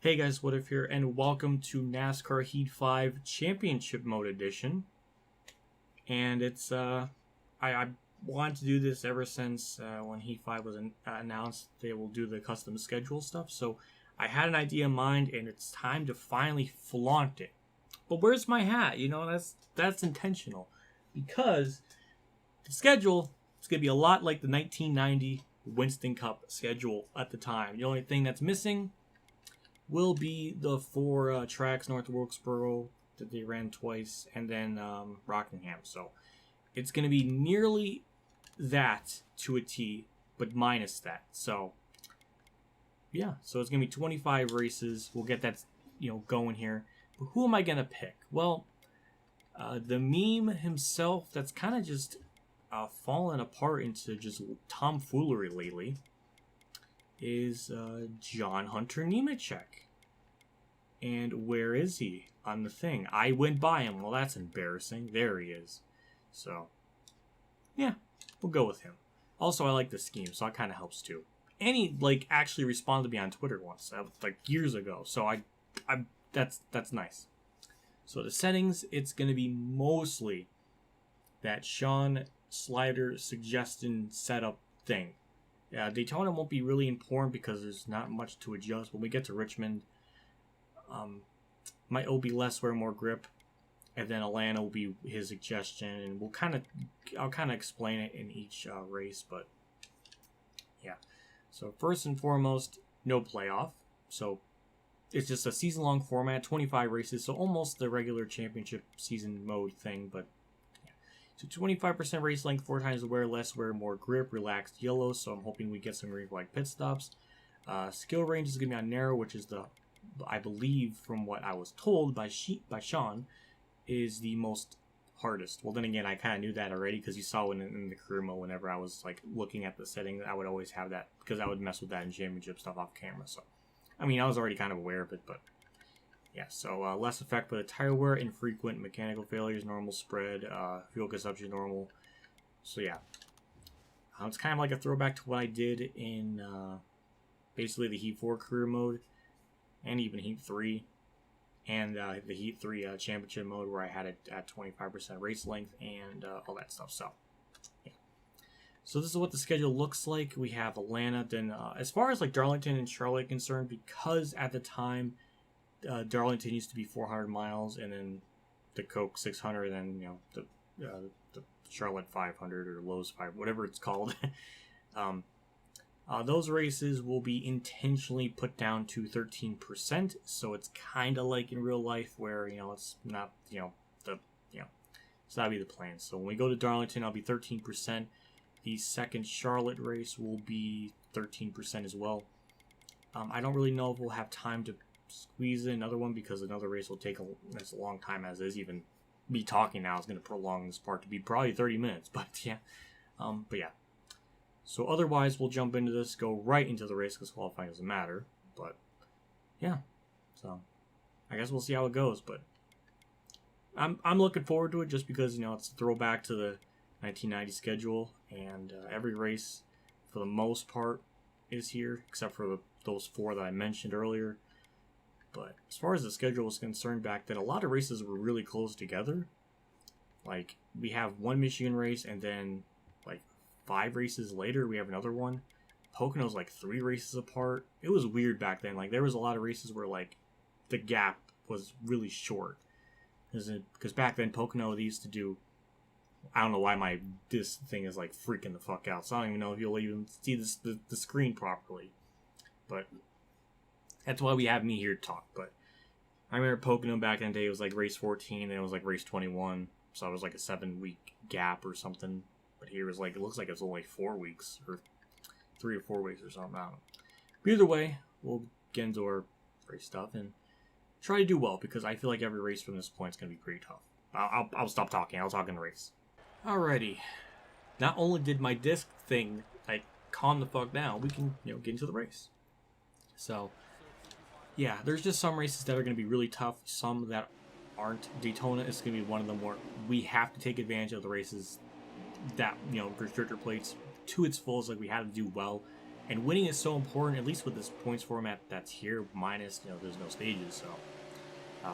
Hey guys, What If here, and welcome to NASCAR Heat 5 Championship Mode Edition. And it's, I wanted to do this ever since when Heat 5 was announced they will do the custom schedule stuff. So I had an idea in mind, and it's time to finally flaunt it. But where's my hat? You know, that's intentional. Because the schedule is going to be a lot like the 1990 Winston Cup schedule at the time. The only thing that's missing will be the four tracks, North Wilkesboro, that they ran twice, and then Rockingham. So it's going to be nearly that to a T, but minus that. So yeah, so it's going to be 25 races. We'll get that, going here. But who am I going to pick? Well, the meme himself that's kind of just fallen apart into just tomfoolery lately is John Hunter Nemechek. And where is he on the thing? I went by him. Well, that's embarrassing. There he is. So, yeah, we'll go with him. Also, I like the scheme, so that kind of helps too. And he actually responded to me on Twitter once, years ago. So that's nice. So the settings, it's gonna be mostly that Sean slider suggestion setup thing. Daytona won't be really important because there's not much to adjust. When we get to Richmond, might be less wear, more grip, and then Atlanta will be his suggestion, and I'll kind of explain it in each race. But yeah, so first and foremost, no playoff. So it's just a season-long format, 25 races, so almost the regular championship season mode thing, but. So 25% race length, 4 times the wear, less wear, more grip, relaxed yellow. So I'm hoping we get some pit stops. Skill range is going to be on narrow, which is I believe from what I was told by Sean, is the most hardest. Well, then again, I kind of knew that already because you saw in the career mode whenever I was looking at the setting, I would always have that because I would mess with that in championship stuff off camera. So, I mean, I was already kind of aware of it, but. Yeah, so less effect with the tire wear, infrequent mechanical failures, normal spread, fuel consumption normal. So yeah, it's kind of like a throwback to what I did in basically the Heat 4 career mode, and even Heat 3, and the Heat 3 championship mode where I had it at 25% race length and all that stuff. So yeah, so this is what the schedule looks like. We have Atlanta, then as far as Darlington and Charlotte are concerned, because at the time. Darlington used to be 400 miles, and then the Coke 600, and then the Charlotte 500 or Lowe's 500, whatever it's called. Those races will be intentionally put down to 13%, so it's kind of like in real life where it's not so that'll be the plan. So when we go to Darlington, I'll be 13%. The second Charlotte race will be 13% as well. I don't really know if we'll have time to squeeze in another one because another race will take as long time as is. Even me talking now is going to prolong this part to be probably 30 minutes. But yeah, So otherwise, we'll jump into this, go right into the race because qualifying doesn't matter. But yeah, so I guess we'll see how it goes. But I'm looking forward to it just because it's a throwback to the 1990 schedule, and every race for the most part is here except for those 4 that I mentioned earlier. But as far as the schedule was concerned back then, a lot of races were really close together. We have one Michigan race, and then 5 races later, we have another one. Pocono's 3 races apart. It was weird back then. There was a lot of races where the gap was really short. Because back then, Pocono, they used to do. I don't know why this thing is freaking the fuck out. So I don't even know if you'll even see the screen properly. But. That's why we have me here to talk. But I remember Pocono back in the day, it was race 14, and it was race 21. So it was a 7-week gap or something. But here it was it looks like it's only 4 weeks, or 3 or 4 weeks or something. I don't know. But either way, we'll get into our race stuff and try to do well because I feel like every race from this point is going to be pretty tough. I'll stop talking. I'll talk in the race. Alrighty. Not only did my disc thing calm the fuck down, we can get into the race. So. Yeah, there's just some races that are going to be really tough. Some that aren't. Daytona is going to be one of them where we have to take advantage of the races that, restrictor plates to its fullest. We have to do well. And winning is so important, at least with this points format that's here, minus, there's no stages, so.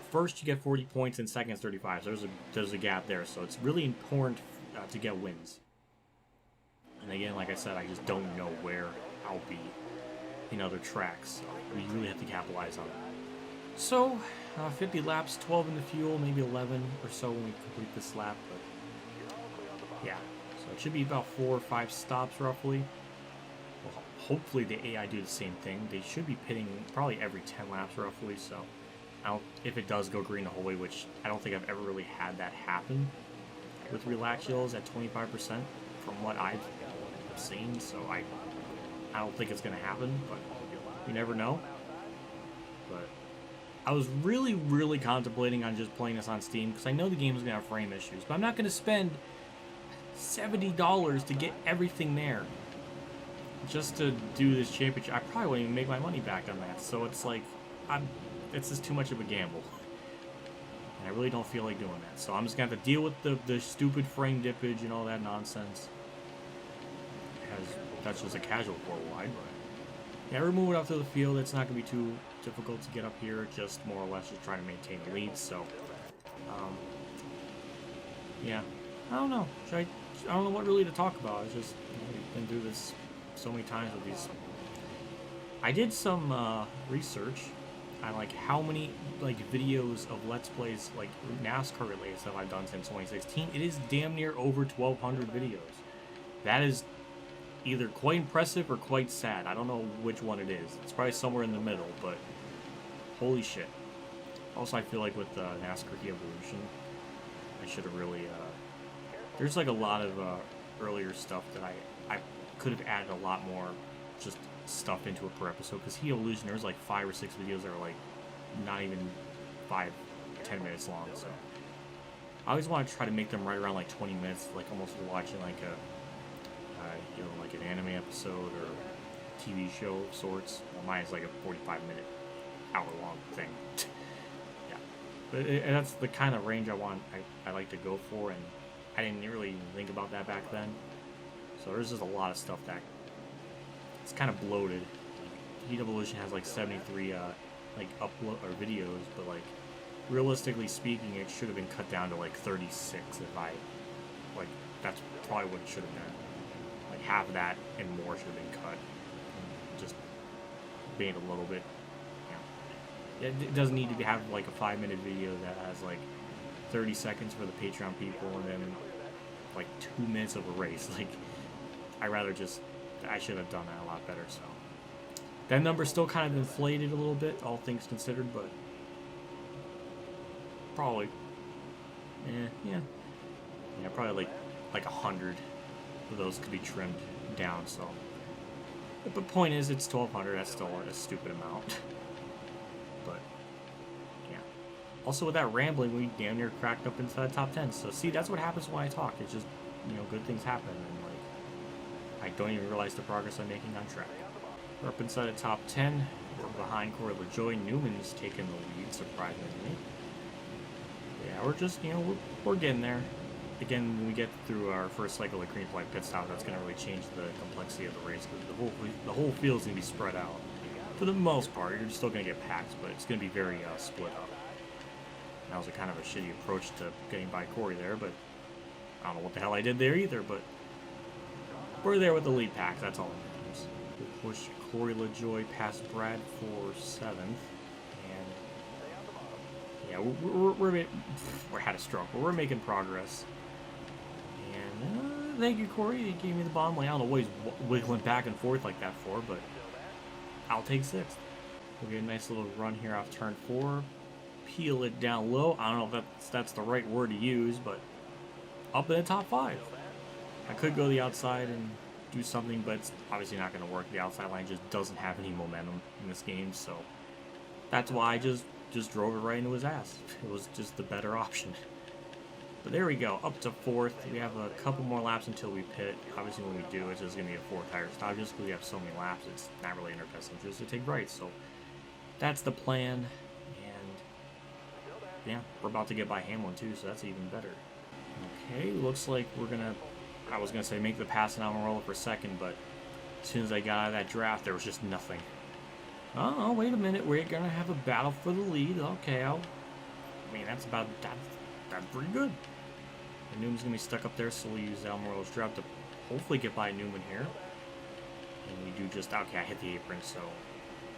First, you get 40 points, and second is 35, so there's a gap there, so it's really important to get wins. And again, like I said, I just don't know where I'll be in other tracks, so we really have to capitalize on it. So, 50 laps, 12 in the fuel, maybe 11 or so when we complete this lap, but yeah. So it should be about 4 or 5 stops roughly. Well, hopefully the AI do the same thing. They should be pitting probably every 10 laps roughly, so if it does go green the whole way, which I don't think I've ever really had that happen with relax yellows at 25% from what I've seen, so I don't think it's going to happen, but you never know. But I was really contemplating on just playing this on Steam, because I know the game is going to have frame issues, but I'm not going to spend $70 to get everything there just to do this championship. I probably wouldn't even make my money back on that, so it's like, it's just too much of a gamble. And I really don't feel like doing that. So I'm just going to have to deal with the stupid frame dippage and all that nonsense. That's just a casual 4-wide, but yeah, we're moving up to the field. It's not going to be too difficult to get up here. Just more or less just trying to maintain the lead. So, yeah, I don't know. I don't know what really to talk about. It's just, we've been through this so many times with these. I did some research on like how many videos of Let's Plays, like NASCAR related stuff I've done since 2016. It is damn near over 1,200 videos. That is either quite impressive or quite sad. I don't know which one it is. It's probably somewhere in the middle, but holy shit. Also, I feel like with NASCAR Evolution, I should have really, there's like a lot of earlier stuff that I could have added a lot more just stuff into it per episode, because Evolution, there's like 5 or 6 videos that are like not even 5-10 minutes long, so I always want to try to make them right around like 20 minutes, like almost watching like a like an anime episode or TV show of sorts. Well, mine is like a 45-minute, hour-long thing. Yeah, but that's the kind of range I like to go for, and I didn't really even think about that back then. So there's just a lot of stuff that it's kind of bloated. Heat Evolution has like 73 like upload or videos, but like realistically speaking, it should have been cut down to like 36 if I like. That's probably what it should have been. Like half of that and more should have been cut. And just made a little bit. It doesn't need to have like a 5-minute video that has like 30 seconds for the Patreon people and then like 2 minutes of a race. Like I should have done that a lot better. So that number's still kind of inflated a little bit, all things considered, but probably, yeah, probably like 100 of those could be trimmed down. So, but point is, it's 1,200. That's still a stupid amount. But yeah. Also, with that rambling, we damn near cracked up inside the top 10. So see, that's what happens when I talk. It's just, good things happen, and like I don't even realize the progress I'm making on track. We're up inside the top 10. We're behind Corey LaJoie. Newman's taking the lead, surprisingly. Yeah, we're just, we're getting there. Again, when we get through our first cycle of green flag pit stop, that's going to really change the complexity of the race, because the whole field's going to be spread out. For the most part, you're still going to get packed, but it's going to be very split up. That was a kind of a shitty approach to getting by Corey there, but I don't know what the hell I did there either, but we're there with the lead pack, that's all that matters. We'll push Corey LaJoie past Brad for 7th, and yeah, we're had a stroke, but we're making progress. And thank you, Corey, you gave me the bottom lane. I don't know what he's wiggling back and forth like that for, but I'll take 6th. We'll get a nice little run here off turn 4. Peel it down low. I don't know if that's the right word to use, but up in the top 5. I could go the outside and do something, but it's obviously not going to work. The outside line just doesn't have any momentum in this game, so that's why I just drove it right into his ass. It was just the better option. But there we go, up to 4th. We have a couple more laps until we pit. Obviously when we do, it's just going to be a 4 tire stop. Just because we have so many laps, it's not really in our best interest to take right. So that's the plan. And yeah, we're about to get by Hamlin too, so that's even better. Okay, looks like we're going to, I was going to say make the pass in Almirola for 2nd, but As soon as I got out of that draft, there was just nothing. Oh, wait a minute. We're going to have a battle for the lead. Okay, I mean, that's pretty good. And Newman's going to be stuck up there, so we'll use Almirola's draft to hopefully get by Newman here. And we do just... Okay, I hit the apron, so...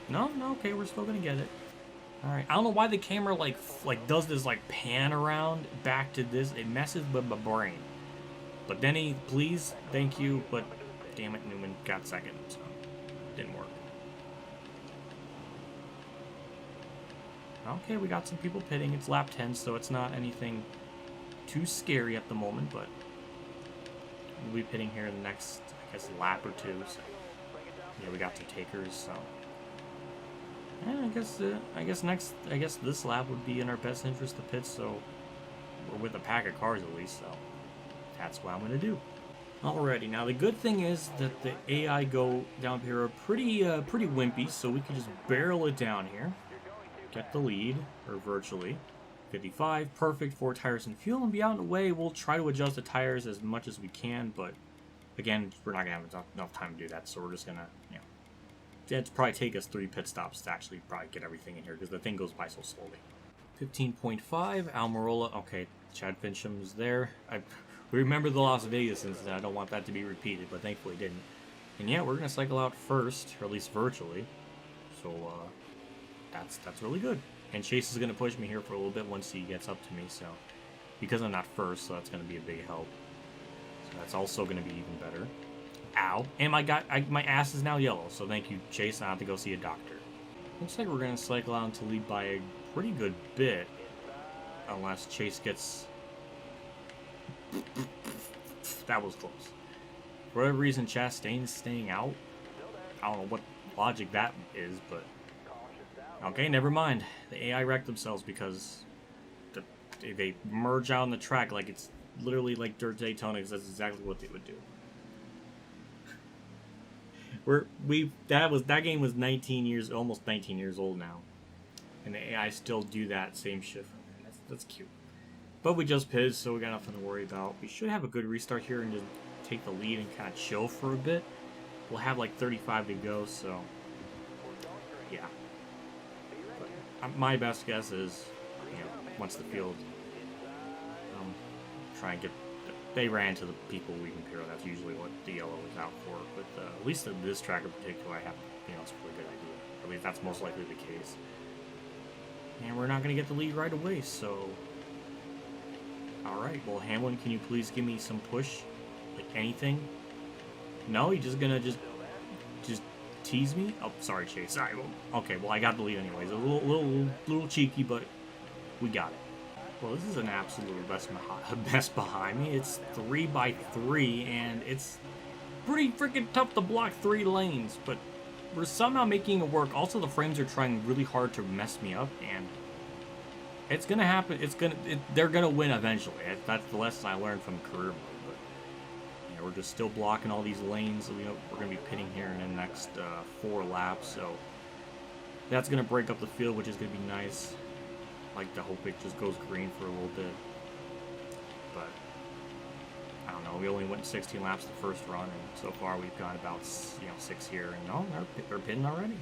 No, okay, we're still going to get it. Alright, I don't know why the camera, like does this, like, pan around back to this. It messes with my brain. But Denny, please, thank you, but... Damn it, Newman got second, so... Didn't work. Okay, we got some people pitting. It's lap 10, so it's not anything too scary at the moment, but we'll be pitting here in the next, I guess, lap or two. So yeah, we got some takers. So I guess this lap would be in our best interest to pit. So we're with a pack of cars at least. So that's what I'm gonna do. Alrighty, now the good thing is that the AI go down here are pretty wimpy, so we can just barrel it down here. Get the lead, or virtually. 55, perfect, 4 tires and fuel, and be out in the way. We'll try to adjust the tires as much as we can, but again, we're not going to have enough time to do that, so we're just going to, you know, it's probably take us 3 pit stops to actually probably get everything in here, because the thing goes by so slowly. 15.5, Almirola, okay, Chad Fincham's there. We remember the Las Vegas incident, I don't want that to be repeated, but thankfully it didn't. And yeah, we're going to cycle out first, or at least virtually, so, that's really good. And Chase is going to push me here for a little bit once he gets up to me, so because I'm not first, so that's going to be a big help. So that's also going to be even better. Ow. And my ass is now yellow, so thank you, Chase. I have to go see a doctor. Looks like we're going to cycle out to lead by a pretty good bit, unless Chase gets... That was close. For whatever reason, Chastain's staying out. I don't know what logic that is, but... Okay, never mind. The AI wrecked themselves because they merge out on the track like it's literally like dirt Daytona, because that's exactly what they would do. That game was 19 years, almost 19 years old now, and the AI still do that same shit. That's cute. But we just pitted, so we got nothing to worry about. We should have a good restart here and just take the lead and kind of chill for a bit. We'll have like 35 to go, so yeah. My best guess is, you know, once the field try and get... They ran to the people we can peel. That's usually what the yellow is out for. But at least in this track in particular, I have, you know, it's a really good idea. At least that's most likely the case. And we're not going to get the lead right away, so... Alright, well, Hamlin, can you please give me some push? Like, anything? No? You're just gonna just tease me? Oh, sorry, Chase. Sorry. Well, okay, well, I got the lead anyways. A little cheeky, but we got it. Well, this is an absolute best behind me. It's 3x3, and it's pretty freaking tough to block 3 lanes, but we're somehow making it work. Also, the frames are trying really hard to mess me up, and it's gonna happen. They're gonna win eventually. That's the lesson I learned from career mode. But yeah, we're just still blocking all these lanes. We're gonna be pitting here in the next 4 laps, so that's gonna break up the field, which is gonna be nice. Like to hope it just goes green for a little bit, but I don't know. We only went 16 laps the first run, and so far we've got about 6 here. And no, they're pitting already.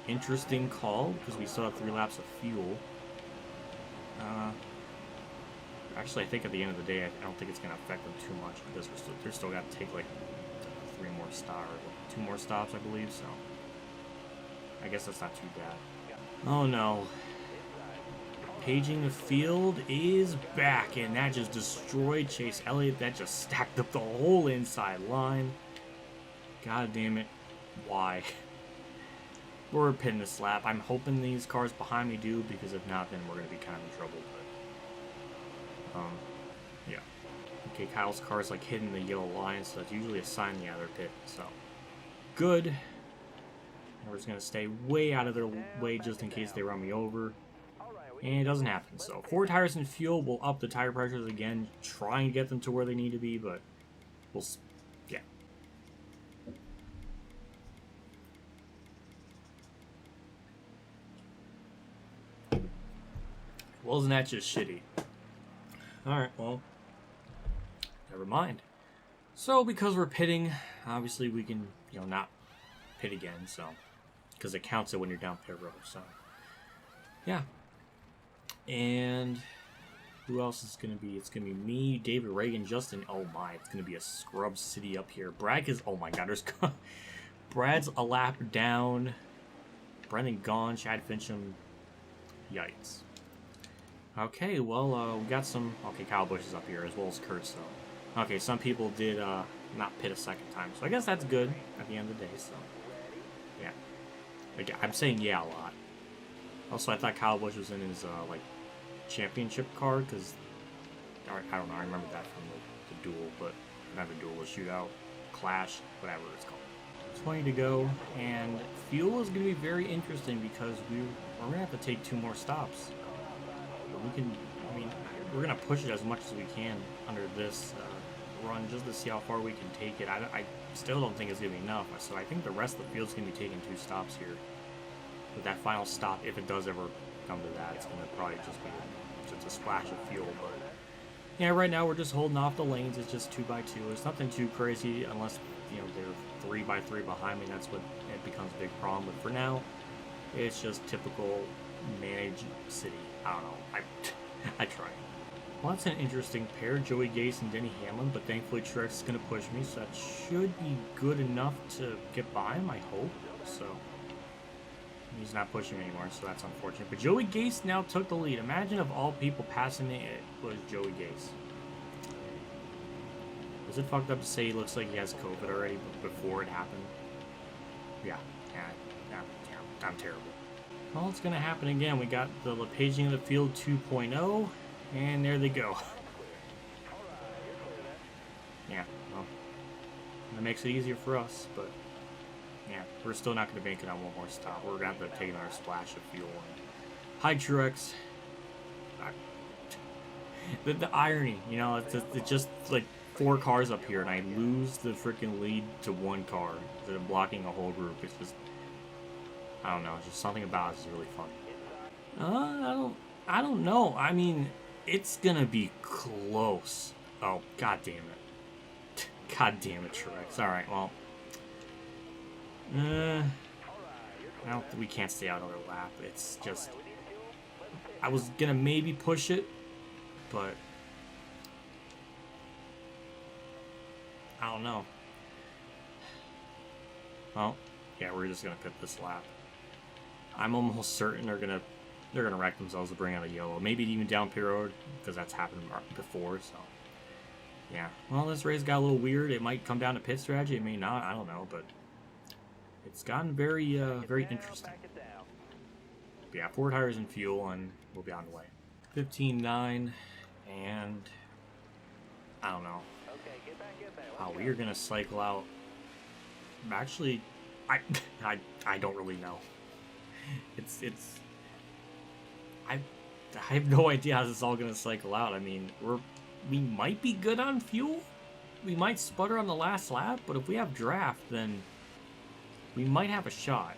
Interesting call because we still have 3 laps of fuel. Actually, I think at the end of the day, I don't think it's going to affect them too much because they're still got to take like 3 more stops, or 2 more stops, I believe. So I guess that's not too bad. Oh no. Paging the field is back, and that just destroyed Chase Elliott. That just stacked up the whole inside line. God damn it. Why? We're pitting this lap. I'm hoping these cars behind me do, because if not, then we're going to be kind of in trouble. But, yeah. Okay, Kyle's car's like hitting the yellow line, so that's usually a sign in the other pit. So, good. And we're just going to stay way out of their way just in case they run me over. And it doesn't happen. So 4 tires and fuel will up the tire pressures again, trying to get them to where they need to be, but we'll, yeah. Well, isn't that just shitty? Alright, well, never mind. So because we're pitting, obviously we can you know, not pit again, so, because it counts it when you're down pit road, so, yeah. And who else is going to be? It's going to be me, David Reagan, Justin. Oh my, it's going to be a scrub city up here. Brad is, oh my god, there's, Brad's a lap down. Brendan gone, Chad Fincham. Yikes. Okay, well, we got some, okay, Kyle Busch is up here, as well as Kurt, so. Okay, some people did, not pit a second time, so I guess that's good at the end of the day, so. Yeah. Like, I'm saying yeah a lot. Also, I thought Kyle Busch was in his, like, championship card, because, I don't know, I remember that from the duel, but not the duel, the shootout, clash, whatever it's called. 20 to go, and fuel is going to be very interesting, because we're going to have to take 2 more stops. We can, I mean, we're going to push it as much as we can under this run, just to see how far we can take it. I still don't think it's going to be enough, so I think the rest of the field's going to be taking 2 stops here. With that final stop, if it does ever come to that, it's going to probably just be just a splash of fuel, but yeah, right now we're just holding off the lanes. It's just 2x2. It's nothing too crazy unless, you know, they're 3x3 behind me. That's what it becomes a big problem. But for now, it's just typical managed city. I don't know. I try. Well, that's an interesting pair, Joey Gase and Denny Hamlin, but thankfully Truex is going to push me, so that should be good enough to get by him, I hope. So he's not pushing me anymore, so that's unfortunate. But Joey Gase now took the lead. Imagine if all people passing me, it was Joey Gase. Is it fucked up to say he looks like he has COVID already before it happened? Yeah, I'm terrible. Well, it's going to happen again. We got the paging of the field 2.0, and there they go. Yeah, well, that makes it easier for us, but yeah, we're still not going to make it on one more stop. We're going to have to take another splash of fuel. Hi, Truex. The irony, you know, it's just like 4 cars up here, and I lose the freaking lead to 1 car instead of blocking a whole group. It's just, I don't know, just something about it is really fun. I don't know. I mean, it's gonna be close. Oh, god damn it. God damn it, Truex. Alright, well. We can't stay out another lap. It's just, I was gonna maybe push it, but I don't know. Well, yeah, we're just gonna pit this lap. I'm almost certain they're gonna wreck themselves to bring out a yellow. Maybe even down pit road, because that's happened before, so. Yeah. Well, this race got a little weird. It might come down to pit strategy. It may not. I don't know, but it's gotten very, very interesting. But yeah, 4 tires and fuel, and we'll be on the way. 15.9, and I don't know. Wow, we are gonna cycle out. Actually, I don't really know. I have no idea how this is all gonna cycle out. I mean, we might be good on fuel. We might sputter on the last lap, but if we have draft, then we might have a shot.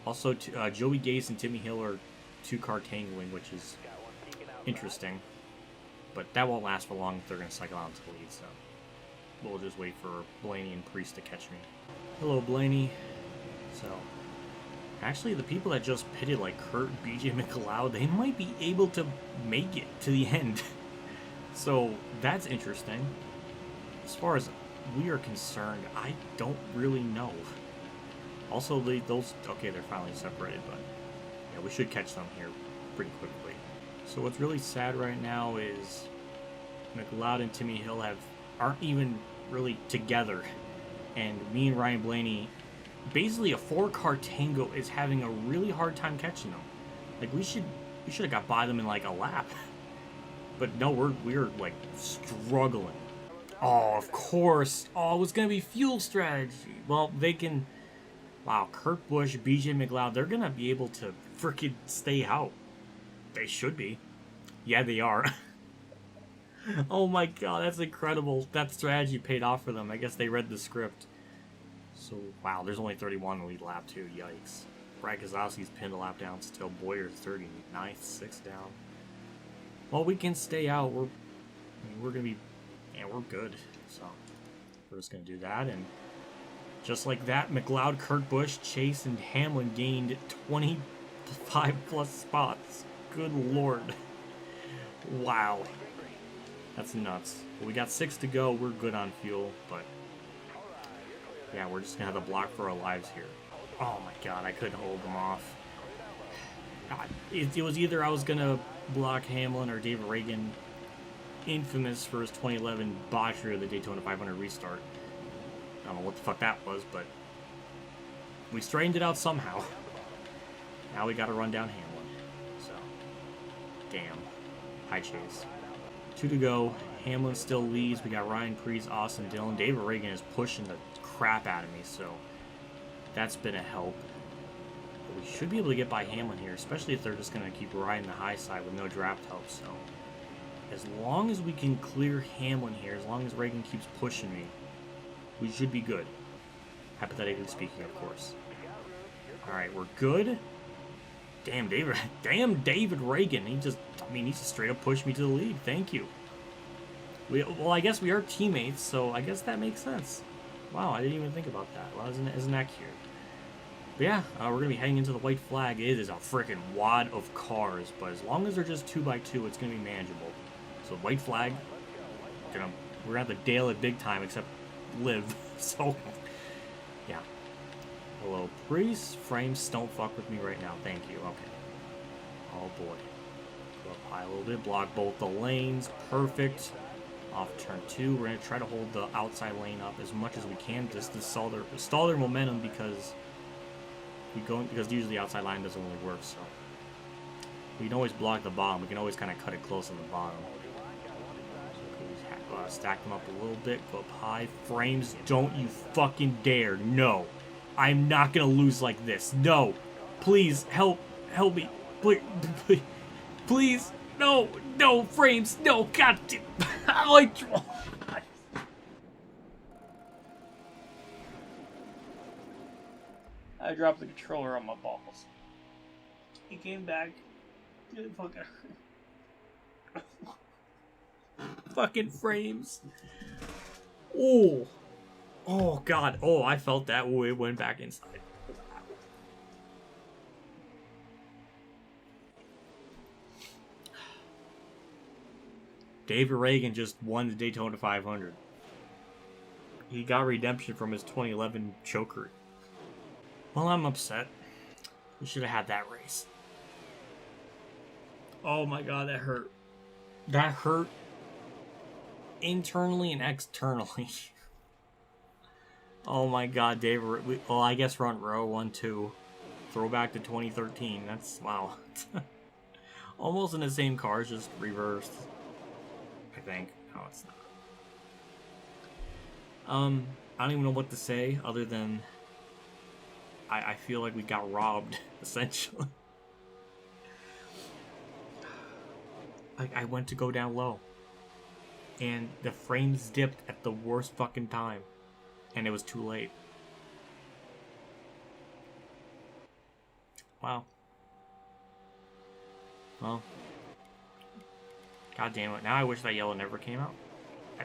Also, Joey Gase and Timmy Hill are 2-car tangling, which is interesting. But that won't last for long if they're gonna cycle out into the lead. So we'll just wait for Blaney and Priest to catch me. Hello, Blaney. So, actually, the people that just pitted, like Kurt, BJ McLeod, they might be able to make it to the end. So, that's interesting. As far as we are concerned, I don't really know. Also, those, okay, they're finally separated, but yeah, we should catch them here pretty quickly. So, what's really sad right now is McLeod and Timmy Hill aren't even really together. And me and Ryan Blaney, basically a 4-car tango, is having a really hard time catching them. Like, we should have got by them in like a lap. But no, we're like struggling. Oh, of course. Oh, it was gonna be fuel strategy. Well, they can. Wow, Kurt Busch, BJ McLeod, they're gonna be able to freaking stay out. They should be. Yeah, they are. Oh my god, that's incredible. That strategy paid off for them. I guess they read the script. So, wow, there's only 31 in the lead lap, too. Yikes. Brad Keselowski's pinned a lap down still. Boyer's 39th, 6 down. Well, we can stay out. We're going to be... Yeah, we're good. So, we're just going to do that. And Just like that, McLeod, Kurt Busch, Chase, and Hamlin gained 25 plus spots. Good lord. Wow. That's nuts. Well, we got 6 to go. We're good on fuel, but yeah, we're just gonna have to block for our lives here. Oh my god, I couldn't hold them off. God, it was either I was gonna block Hamlin or David Reagan, infamous for his 2011 botchery of the Daytona 500 restart. I don't know what the fuck that was, but we straightened it out somehow. Now we gotta run down Hamlin. So, damn. Hi, Chase. 2 to go. Hamlin still leads. We got Ryan Preece, Austin Dillon. David Reagan is pushing the crap out of me, so that's been a help. But we should be able to get by Hamlin here, especially if they're just going to keep riding the high side with no draft help. So as long as we can clear Hamlin here, as long as Reagan keeps pushing me, we should be good. Hypothetically speaking, of course. Alright, we're good. Damn David Reagan. He just straight up pushed me to the lead. Thank you. Well, I guess we are teammates, so I guess that makes sense. Wow, I didn't even think about that. Well, isn't that cute? But yeah, we're going to be heading into the white flag. It is a freaking wad of cars, but as long as they're just 2x2, it's going to be manageable. So white flag, we're going to have to dale it big time, except live. So, yeah. Hello, Preece. Frames, don't fuck with me right now. Thank you. Okay. Oh, boy. Go up high a little bit. Block both the lanes. Perfect. Off turn 2. We're going to try to hold the outside lane up as much as we can just to stall their momentum because usually the outside line doesn't really work. So we can always block the bottom. We can always kind of cut it close on the bottom. Stack them up a little bit. Go up high. Frames, don't you fucking dare. No. I'm not going to lose like this. No. Please, help me. Please. Please. No, Frames. No, god damn. I dropped the controller on my balls. He came back. Didn't fucking hurt. Fucking Frames. Oh god. Oh, I felt that. Oh, it went back inside. David Reagan just won the Daytona 500. He got redemption from his 2011 choker. Well, I'm upset. We should have had that race. Oh my god, that hurt. That hurt internally and externally. Oh my god, David. Well, I guess front row 1-2. Throwback to 2013. That's wow. Almost in the same cars, just reversed. I think. No, it's not. I don't even know what to say other than I feel like we got robbed, essentially. I went to go down low. And the frames dipped at the worst fucking time. And it was too late. Wow. Well. God damn it. Now I wish that yellow never came out. I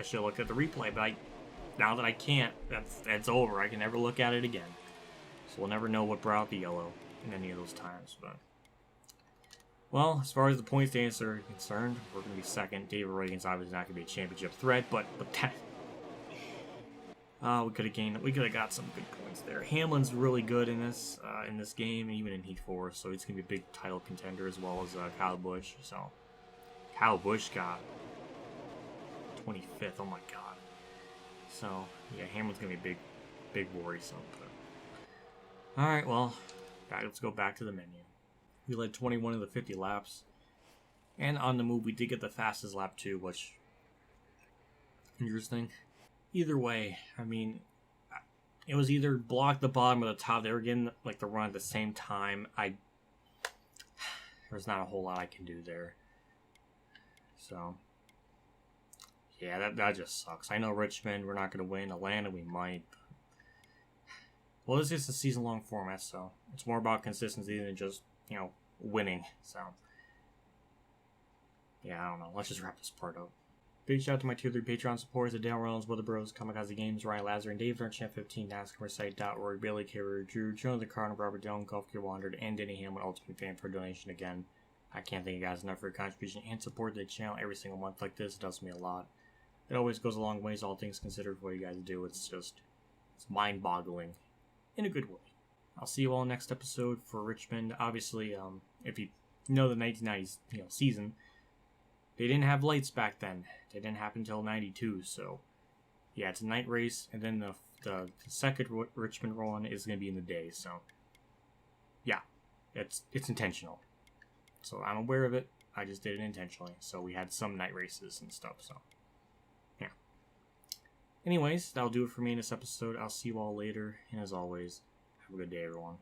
should have looked at the replay, but now that I can't, that's over. I can never look at it again. So we'll never know what brought the yellow in any of those times. But well, as far as the point standings are concerned, we're going to be second. David Reagan's obviously not going to be a championship threat, but that, we could have got some good points there. Hamlin's really good in this game, even in Heat 4, so he's going to be a big title contender as well as Kyle Busch. So Kyle Busch got 25th. Oh my god. So yeah, Hamlin's going to be a big worrisome. All right, well, let's go back to the menu. We led 21 of the 50 laps, and on the move we did get the fastest lap too, which interesting. Either way, I mean, it was either block the bottom or the top. They were getting like the run at the same time. There's not a whole lot I can do there. So yeah, that just sucks. I know Richmond, we're not going to win. Atlanta, we might. Well, this is a season-long format, so it's more about consistency than just, winning. So yeah, I don't know. Let's just wrap this part up. Big shout out to my tier 3 Patreon supporters: Dale Reynolds, Weather Bros, Kamikazegames, Ronnie Lazzarine, Dave Champ 15, NASCAR Bailey Carrier, Drew, Joanathon Carten, Robert Dillon, Golf Gear Wandered, and DennyHamlinUltimateFan for a donation again. I can't thank you guys enough for your contribution and support to the channel every single month like this. It does me a lot. It always goes a long ways, all things considered, for what you guys do. It's mind-boggling in a good way. I'll see you all next episode for Richmond. Obviously, if you know the 1990s season, they didn't have lights back then. They didn't happen until 92, so yeah, it's a night race, and then the second Richmond run is going to be in the day, so yeah, it's intentional. So I'm aware of it, I just did it intentionally, so we had some night races and stuff, so yeah. Anyways, that'll do it for me in this episode. I'll see you all later, and as always, have a good day, everyone.